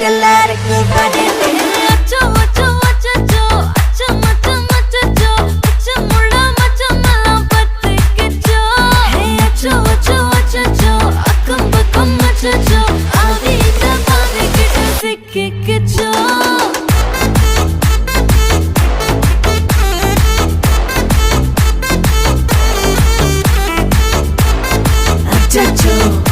எல்லாருக்கும் பதில் அச்சோ அச்சோ அச்சோ அச்சம் அச்சம் அச்சோ அச்சமுள்ள மச்சமெல்லாம் பத்திக்கிச்சோ அச்சோ அச்சோ அச்சோ அக்கம் பக்கம் அச்சோ ஆவித பாவிக்கிட்ட சிக்கிக்கிச்சோ Chacho